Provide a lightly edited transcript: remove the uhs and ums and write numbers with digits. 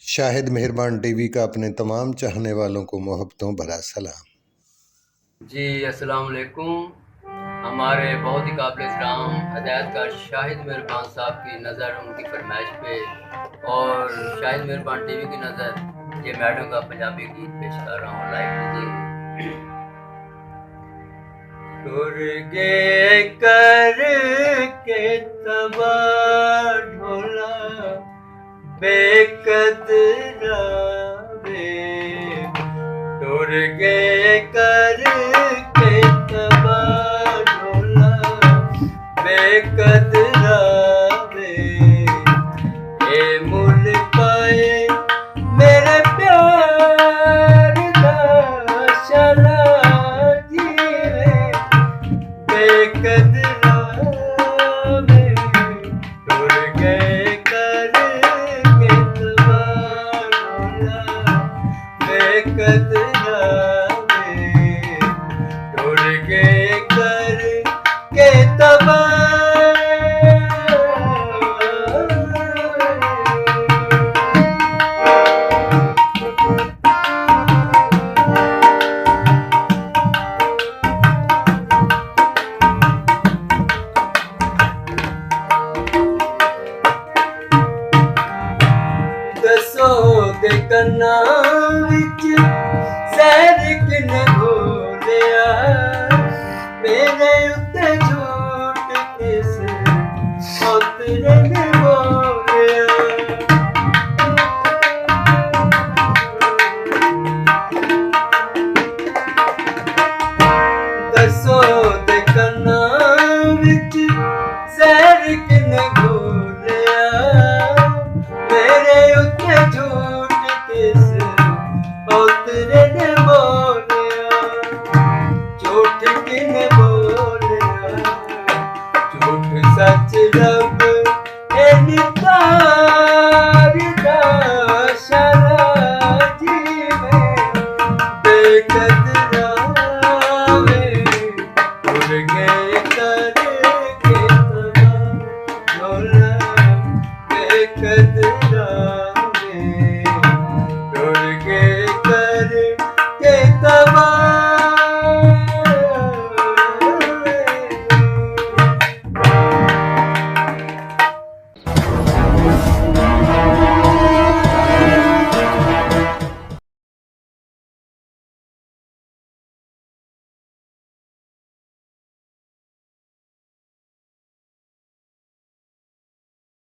शाहिद मेहरबान टीवी का अपने तमाम चाहने वालों को मोहब्बतों भरा सलाम। जी अस्सलाम वालेकुम। हमारे बहुत ही काबिल एहतराम हदायतकार शाहिद मेहरबान साहब की नज़र उनकी फरमाइश पे और शाहिद मेहरबान टीवी की नज़र ये मैडम का पंजाबी गीत पेश कर रहा हूँ। लाइव लीजिए। टुर गे कर के तबाह ढोला बेकदरा वे, टुर गे कर के तबाह ढोला बेकदरा वे, ए मुल पाए मेरे प्यार दा शला जीवे बेकदरा वे, टुर गए कर के तबाह ढोला बेकदरा वे, टुर गए कर के तबाह। दसो दे कन्ना विच सैर किने घोलिया, मेरे उत्ते झूठ किस उतरे ने बोलिया। दसो दे कन्ना विच सैर किने घोलिया, मेरे उत्ते झूठ किस उतरे ने बोलिया। झूठ किने बोलिया, झूठ सच रब निकार दा शरा जीवे बेकदरा वे, उड़ गए कर के तबाह ढोला बेकदरा।